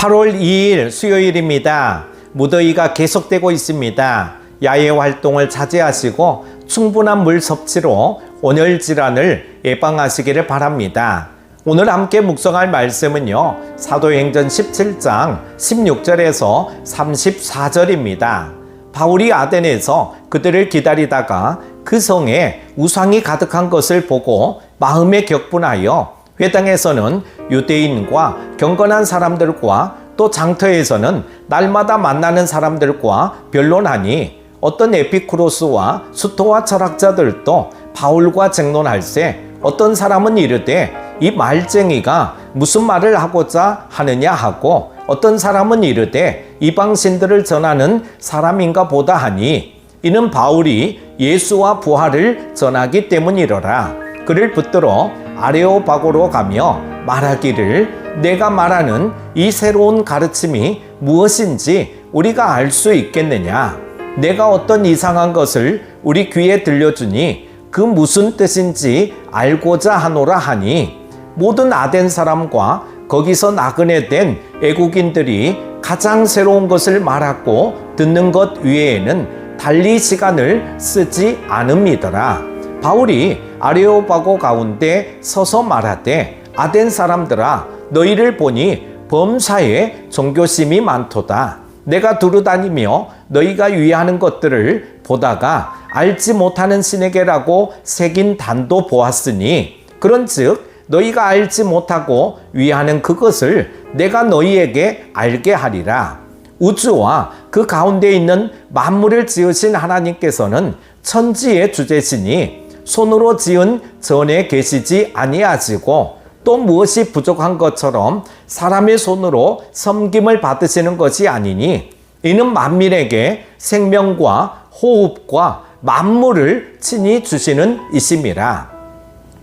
8월 2일 수요일입니다. 무더위가 계속되고 있습니다. 야외 활동을 자제하시고 충분한 물 섭취로 온열 질환을 예방하시기를 바랍니다. 오늘 함께 묵상할 말씀은요, 사도행전 17장 16절에서 34절입니다. 바울이 아덴에서 그들을 기다리다가 그 성에 우상이 가득한 것을 보고 마음에 격분하여 회당에서는 유대인과 경건한 사람들과 또 장터에서는 날마다 만나는 사람들과 변론하니 어떤 에피쿠로스와 수토와 철학자들도 바울과 쟁론할세 어떤 사람은 이르되 이 말쟁이가 무슨 말을 하고자 하느냐 하고 어떤 사람은 이르되 이방신들을 전하는 사람인가 보다 하니 이는 바울이 예수와 부활을 전하기 때문이로라. 그를 붙들어 아레오바고로 가며 말하기를 내가 말하는 이 새로운 가르침이 무엇인지 우리가 알 수 있겠느냐. 내가 어떤 이상한 것을 우리 귀에 들려주니 그 무슨 뜻인지 알고자 하노라 하니 모든 아덴 사람과 거기서 나그네 된 애국인들이 가장 새로운 것을 말하고 듣는 것 외에는 달리 시간을 쓰지 않음이더라. 바울이 아레오바고 가운데 서서 말하되 아덴 사람들아 너희를 보니 범사에 종교심이 많도다. 내가 두루다니며 너희가 위하는 것들을 보다가 알지 못하는 신에게라고 새긴 단도 보았으니 그런즉 너희가 알지 못하고 위하는 그것을 내가 너희에게 알게 하리라. 우주와 그 가운데 있는 만물을 지으신 하나님께서는 천지의 주제시니 손으로 지은 전에 계시지 아니하시고 또 무엇이 부족한 것처럼 사람의 손으로 섬김을 받으시는 것이 아니니 이는 만민에게 생명과 호흡과 만물을 친히 주시는 이심이라.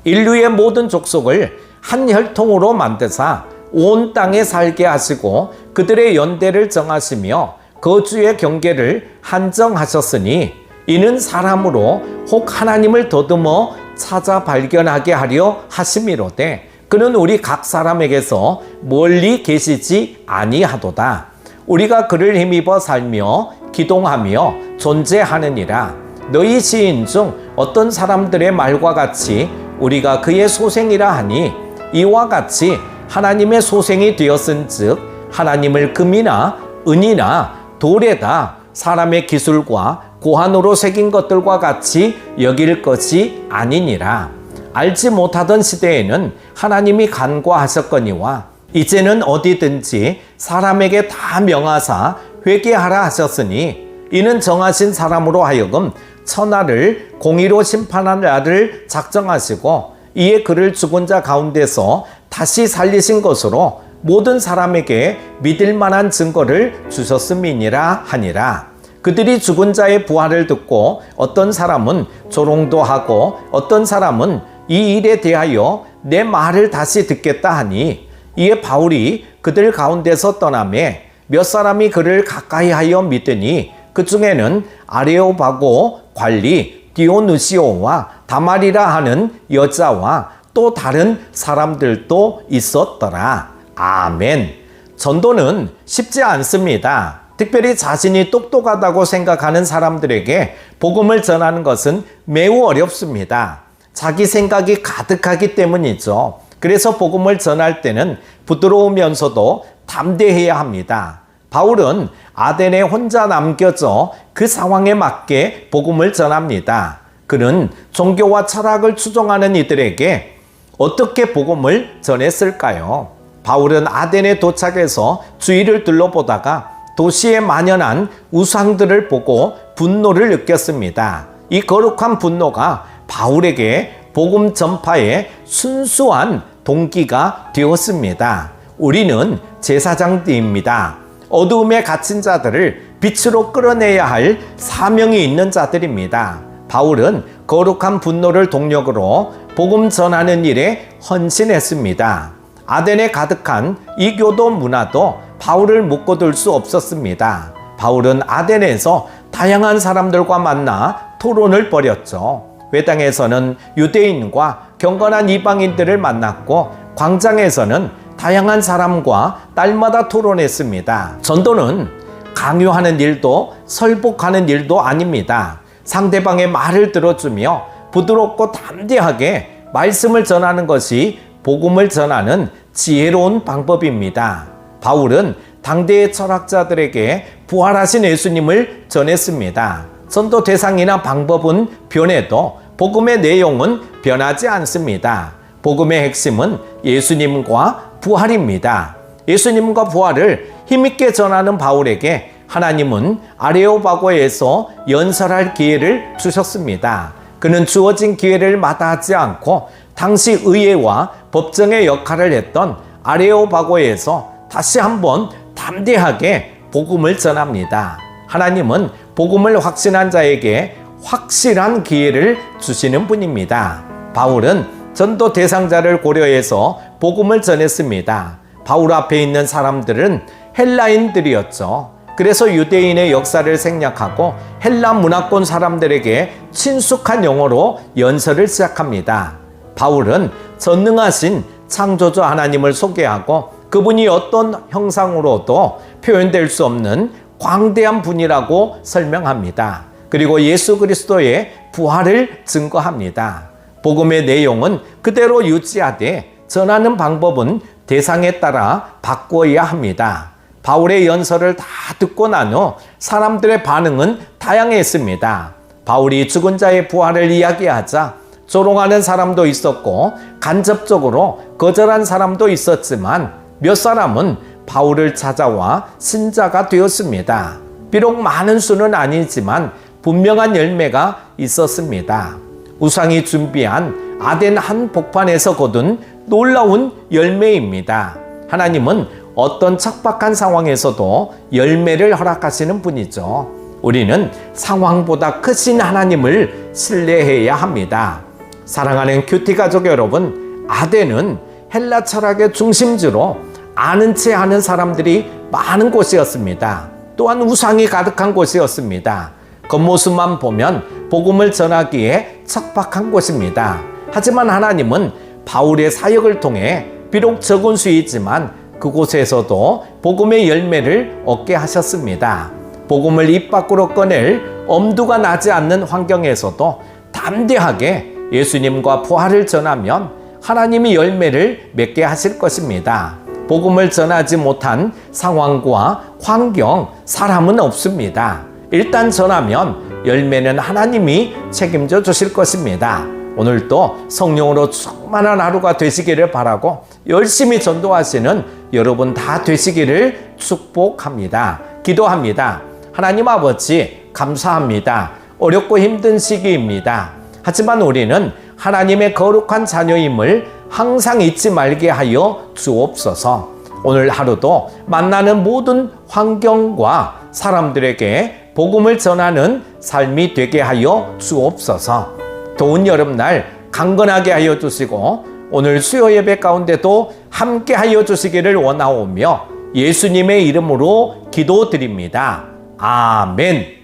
인류의 모든 족속을 한 혈통으로 만드사 온 땅에 살게 하시고 그들의 연대를 정하시며 거주의 경계를 한정하셨으니 이는 사람으로 혹 하나님을 더듬어 찾아 발견하게 하려 하심이로되 그는 우리 각 사람에게서 멀리 계시지 아니하도다. 우리가 그를 힘입어 살며 기동하며 존재하느니라. 너희 시인 중 어떤 사람들의 말과 같이 우리가 그의 소생이라 하니 이와 같이 하나님의 소생이 되었은즉 하나님을 금이나 은이나 돌에다 사람의 기술과 고한으로 새긴 것들과 같이 여길 것이 아니니라. 알지 못하던 시대에는 하나님이 간과하셨거니와 이제는 어디든지 사람에게 다 명하사 회개하라 하셨으니 이는 정하신 사람으로 하여금 천하를 공의로 심판할 날을 작정하시고 이에 그를 죽은 자 가운데서 다시 살리신 것으로 모든 사람에게 믿을 만한 증거를 주셨음이니라 하니라. 그들이 죽은 자의 부활을 듣고 어떤 사람은 조롱도 하고 어떤 사람은 이 일에 대하여 내 말을 다시 듣겠다 하니 이에 바울이 그들 가운데서 떠나매 몇 사람이 그를 가까이 하여 믿으니 그 중에는 아레오바고 관리 디오누시오와 다말이라 하는 여자와 또 다른 사람들도 있었더라. 아멘. 전도는 쉽지 않습니다. 특별히 자신이 똑똑하다고 생각하는 사람들에게 복음을 전하는 것은 매우 어렵습니다. 자기 생각이 가득하기 때문이죠. 그래서 복음을 전할 때는 부드러우면서도 담대해야 합니다. 바울은 아덴에 혼자 남겨져 그 상황에 맞게 복음을 전합니다. 그는 종교와 철학을 추종하는 이들에게 어떻게 복음을 전했을까요? 바울은 아덴에 도착해서 주위를 둘러보다가 도시에 만연한 우상들을 보고 분노를 느꼈습니다. 이 거룩한 분노가 바울에게 복음 전파의 순수한 동기가 되었습니다. 우리는 제사장들입니다. 어두움에 갇힌 자들을 빛으로 끌어내야 할 사명이 있는 자들입니다. 바울은 거룩한 분노를 동력으로 복음 전하는 일에 헌신했습니다. 아덴에 가득한 이교도 문화도 바울을 묶어둘 수 없었습니다. 바울은 아덴에서 다양한 사람들과 만나 토론을 벌였죠. 회당에서는 유대인과 경건한 이방인들을 만났고 광장에서는 다양한 사람과 날마다 토론했습니다. 전도는 강요하는 일도 설복하는 일도 아닙니다. 상대방의 말을 들어주며 부드럽고 담대하게 말씀을 전하는 것이 복음을 전하는 지혜로운 방법입니다. 바울은 당대의 철학자들에게 부활하신 예수님을 전했습니다. 전도 대상이나 방법은 변해도 복음의 내용은 변하지 않습니다. 복음의 핵심은 예수님과 부활입니다. 예수님과 부활을 힘있게 전하는 바울에게 하나님은 아레오바고에서 연설할 기회를 주셨습니다. 그는 주어진 기회를 마다하지 않고 당시 의회와 법정의 역할을 했던 아레오바고에서 다시 한번 담대하게 복음을 전합니다. 하나님은 복음을 확신한 자에게 확실한 기회를 주시는 분입니다. 바울은 전도 대상자를 고려해서 복음을 전했습니다. 바울 앞에 있는 사람들은 헬라인들이었죠. 그래서 유대인의 역사를 생략하고 헬라 문화권 사람들에게 친숙한 영어로 연설을 시작합니다. 바울은 전능하신 창조주 하나님을 소개하고 그분이 어떤 형상으로도 표현될 수 없는 광대한 분이라고 설명합니다. 그리고 예수 그리스도의 부활을 증거합니다. 복음의 내용은 그대로 유지하되 전하는 방법은 대상에 따라 바꿔야 합니다. 바울의 연설을 다 듣고 난 후 사람들의 반응은 다양했습니다. 바울이 죽은 자의 부활을 이야기하자 조롱하는 사람도 있었고 간접적으로 거절한 사람도 있었지만 몇 사람은 바울을 찾아와 신자가 되었습니다. 비록 많은 수는 아니지만 분명한 열매가 있었습니다. 우상이 준비한 아덴 한 복판에서 거둔 놀라운 열매입니다. 하나님은 어떤 척박한 상황에서도 열매를 허락하시는 분이죠. 우리는 상황보다 크신 하나님을 신뢰해야 합니다. 사랑하는 큐티 가족 여러분, 아덴은 헬라 철학의 중심지로 아는 체 하는 사람들이 많은 곳이었습니다. 또한 우상이 가득한 곳이었습니다. 겉모습만 보면 복음을 전하기에 척박한 곳입니다. 하지만 하나님은 바울의 사역을 통해 비록 적은 수이지만 그곳에서도 복음의 열매를 얻게 하셨습니다. 복음을 입 밖으로 꺼낼 엄두가 나지 않는 환경에서도 담대하게 예수님과 부활을 전하면 하나님이 열매를 맺게 하실 것입니다. 복음을 전하지 못한 상황과 환경, 사람은 없습니다. 일단 전하면 열매는 하나님이 책임져 주실 것입니다. 오늘도 성령으로 충만한 하루가 되시기를 바라고 열심히 전도하시는 여러분 다 되시기를 축복합니다. 기도합니다. 하나님 아버지 감사합니다. 어렵고 힘든 시기입니다. 하지만 우리는 하나님의 거룩한 자녀임을 항상 잊지 말게 하여 주옵소서. 오늘 하루도 만나는 모든 환경과 사람들에게 복음을 전하는 삶이 되게 하여 주옵소서. 더운 여름날 강건하게 하여 주시고 오늘 수요 예배 가운데도 함께 하여 주시기를 원하오며 예수님의 이름으로 기도드립니다. 아멘.